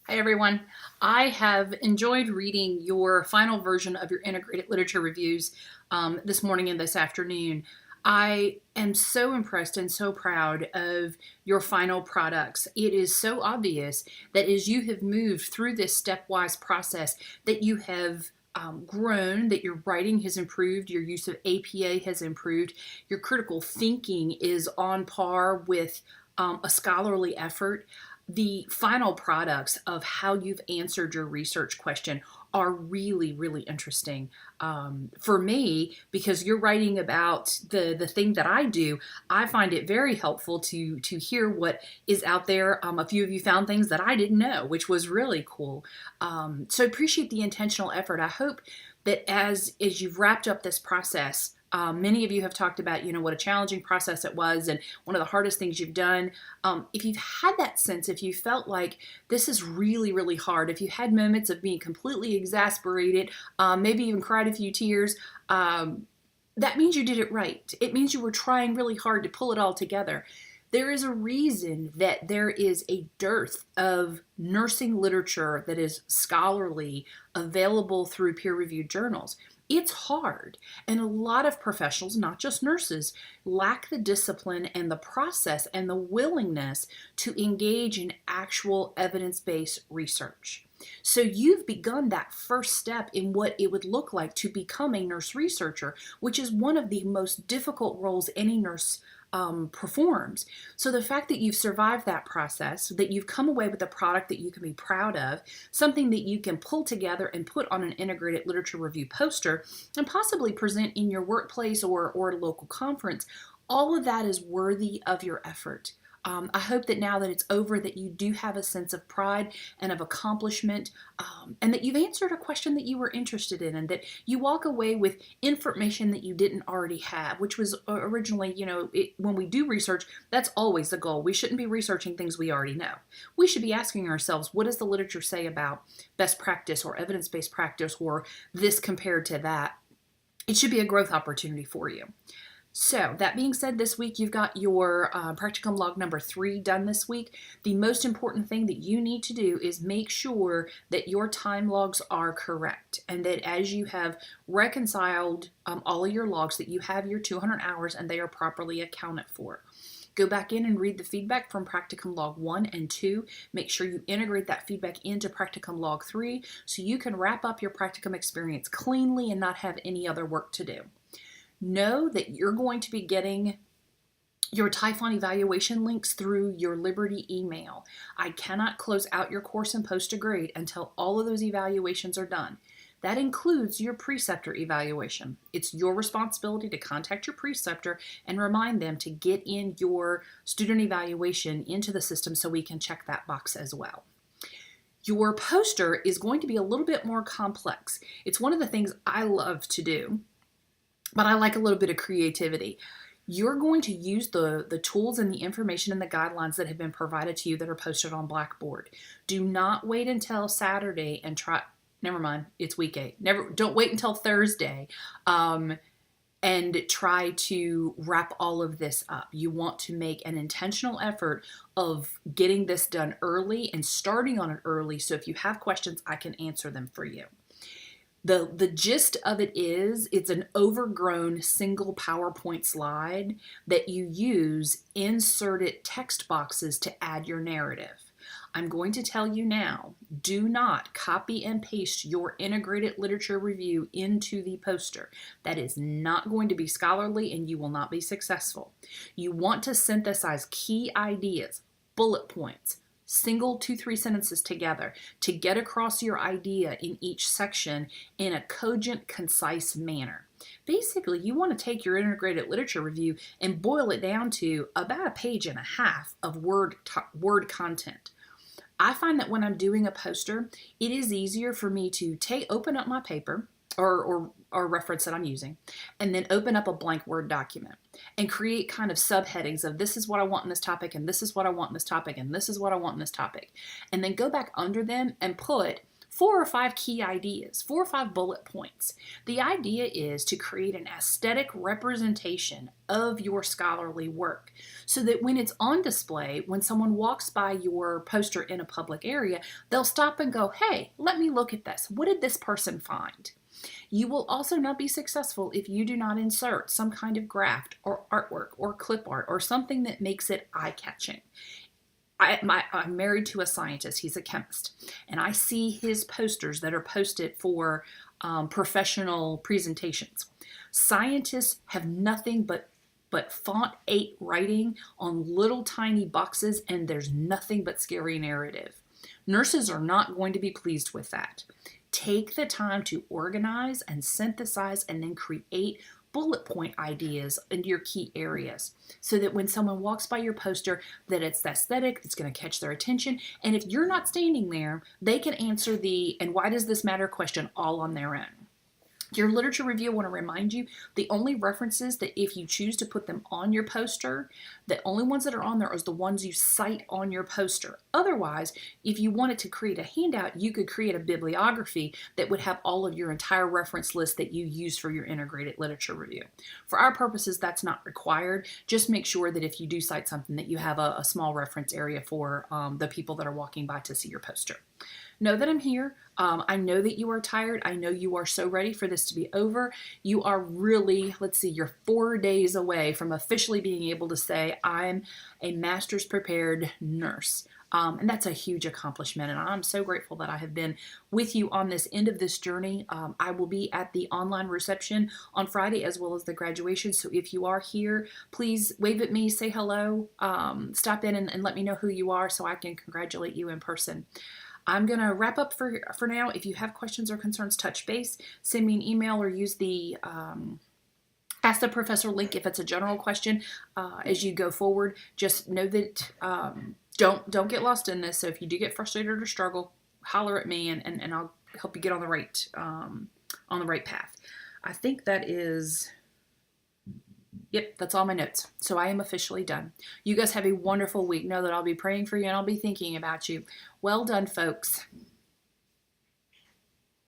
Hi, everyone. I have enjoyed reading your final version of your integrated literature reviews this morning and this afternoon. I am so impressed and so proud of your final products. It is so obvious that as you have moved through this stepwise process, that you have grown, that your writing has improved, your use of APA has improved, your critical thinking is on par with a scholarly effort. The final products of how you've answered your research question are really, really interesting for me, because you're writing about the thing that I do. I find it very helpful to hear what is out there. A few of you found things that I didn't know, which was really cool. So I appreciate the intentional effort. I hope that as you've wrapped up this process, many of you have talked about, what a challenging process it was and one of the hardest things you've done. If you've had that sense, if you felt like this is really, really hard, if you had moments of being completely exasperated, maybe even cried a few tears, that means you did it right. It means you were trying really hard to pull it all together. There is a reason that there is a dearth of nursing literature that is scholarly, available through peer-reviewed journals. It's hard, and a lot of professionals, not just nurses, lack the discipline and the process and the willingness to engage in actual evidence-based research. So you've begun that first step in what it would look like to become a nurse researcher, which is one of the most difficult roles any nurse performs. So the fact that you've survived that process, that you've come away with a product that you can be proud of, something that you can pull together and put on an integrated literature review poster and possibly present in your workplace or local conference, all of that is worthy of your effort. I hope that now that it's over, that you do have a sense of pride and of accomplishment, and that you've answered a question that you were interested in, and that you walk away with information that you didn't already have, which was originally, when we do research, that's always the goal. We shouldn't be researching things we already know. We should be asking ourselves, what does the literature say about best practice or evidence-based practice or this compared to that? It should be a growth opportunity for you. So that being said, this week you've got your practicum log number 3 done this week. The most important thing that you need to do is make sure that your time logs are correct, and that as you have reconciled all of your logs, that you have your 200 hours and they are properly accounted for. Go back in and read the feedback from practicum log 1 and 2. Make sure you integrate that feedback into practicum log 3 so you can wrap up your practicum experience cleanly and not have any other work to do. Know that you're going to be getting your Typhon evaluation links through your Liberty email. I cannot close out your course and post a grade until all of those evaluations are done. That includes your preceptor evaluation. It's your responsibility to contact your preceptor and remind them to get in your student evaluation into the system so we can check that box as well. Your poster is going to be a little bit more complex. It's one of the things I love to do, but I like a little bit of creativity. You're going to use the tools and the information and the guidelines that have been provided to you that are posted on Blackboard. Do not wait until Saturday and never mind, it's week 8. Don't wait until Thursday and try to wrap all of this up. You want to make an intentional effort of getting this done early and starting on it early, so if you have questions, I can answer them for you. The gist of it is, it's an overgrown single PowerPoint slide that you use inserted text boxes to add your narrative. I'm going to tell you now, do not copy and paste your integrated literature review into the poster. That is not going to be scholarly and you will not be successful. You want to synthesize key ideas, bullet points, single 2-3 sentences together to get across your idea in each section in a cogent, concise manner. Basically, you want to take your integrated literature review and boil it down to about a page and a half of word content. I find that when I'm doing a poster, it is easier for me to open up my paper or reference that I'm using, and then open up a blank Word document and create kind of subheadings of this is what I want in this topic, and this is what I want in this topic, and this is what I want in this topic. And then go back under them and put 4 or 5 key ideas, 4 or 5 bullet points. The idea is to create an aesthetic representation of your scholarly work so that when it's on display, when someone walks by your poster in a public area, they'll stop and go, hey, let me look at this. What did this person find? You will also not be successful if you do not insert some kind of graft or artwork or clip art or something that makes it eye-catching. I'm married to a scientist. He's a chemist. And I see his posters that are posted for professional presentations. Scientists have nothing but font 8 writing on little tiny boxes, and there's nothing but scary narrative. Nurses are not going to be pleased with that. Take the time to organize and synthesize and then create bullet point ideas in your key areas so that when someone walks by your poster, that it's aesthetic, that's going to catch their attention. And if you're not standing there, they can answer the "and why does this matter?" question all on their own. Your literature review, I want to remind you, the only references that if you choose to put them on your poster, the only ones that are on there is the ones you cite on your poster. Otherwise, if you wanted to create a handout, you could create a bibliography that would have all of your entire reference list that you use for your integrated literature review. For our purposes, that's not required. Just make sure that if you do cite something that you have a small reference area for the people that are walking by to see your poster. Know that I'm here. I know that you are tired. I know you are so ready for this to be over. You are really, you're 4 days away from officially being able to say, I'm a master's prepared nurse. And that's a huge accomplishment. And I'm so grateful that I have been with you on this end of this journey. I will be at the online reception on Friday as well as the graduation. So if you are here, please wave at me, say hello, stop in and let me know who you are so I can congratulate you in person. I'm going to wrap up for now. If you have questions or concerns, touch base, send me an email or use the Ask the Professor link if it's a general question as you go forward. Just know that don't get lost in this. So if you do get frustrated or struggle, holler at me and I'll help you get on the right path. I think that is... Yep, that's all my notes. So I am officially done. You guys have a wonderful week. Know that I'll be praying for you and I'll be thinking about you. Well done, folks.